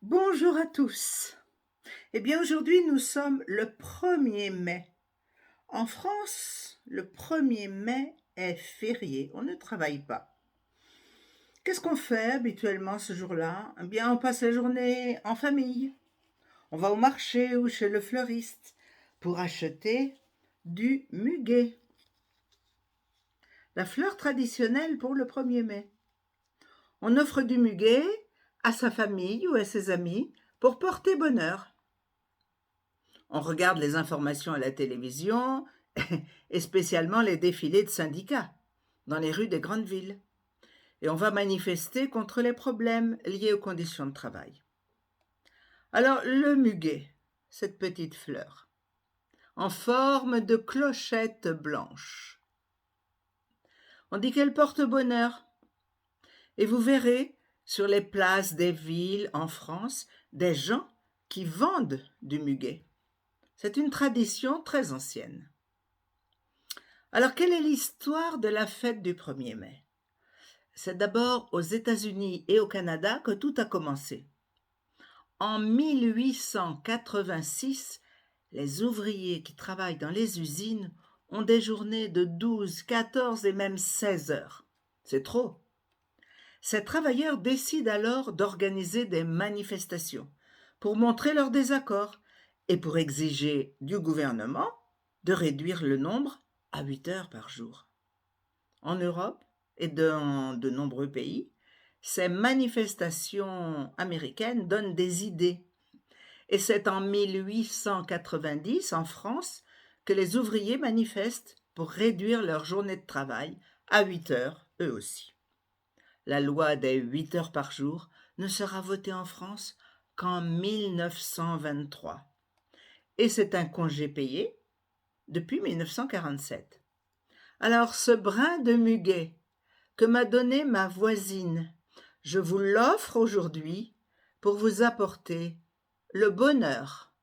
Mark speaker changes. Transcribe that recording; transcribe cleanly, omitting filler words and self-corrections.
Speaker 1: Bonjour à tous. Eh bien, aujourd'hui, nous sommes le 1er mai. En France, le 1er mai est férié, on ne travaille pas. Qu'est-ce qu'on fait habituellement ce jour-là? Eh bien, on passe la journée en famille. On va au marché ou chez le fleuriste pour acheter du muguet, la fleur traditionnelle pour le 1er mai. On offre du muguet à sa famille ou à ses amis pour porter bonheur. On regarde les informations à la télévision et spécialement les défilés de syndicats dans les rues des grandes villes. Et on va manifester contre les problèmes liés aux conditions de travail. Alors, le muguet, cette petite fleur, en forme de clochette blanche. On dit qu'elle porte bonheur. Et vous verrez sur les places des villes en France des gens qui vendent du muguet. C'est une tradition très ancienne. Alors, quelle est l'histoire de la fête du 1er mai? C'est d'abord aux États-Unis et au Canada que tout a commencé. En 1886, les ouvriers qui travaillent dans les usines ont des journées de 12, 14 et même 16 heures. C'est trop. Ces travailleurs décident alors d'organiser des manifestations pour montrer leur désaccord et pour exiger du gouvernement de réduire le nombre à 8 heures par jour. En Europe et dans de nombreux pays, ces manifestations américaines donnent des idées. Et c'est en 1890, en France, que les ouvriers manifestent pour réduire leur journée de travail à 8 heures, eux aussi. La loi des 8 heures par jour ne sera votée en France qu'en 1923. Et c'est un congé payé depuis 1947. Alors, ce brin de muguet que m'a donné ma voisine, je vous l'offre aujourd'hui pour vous apporter le bonheur.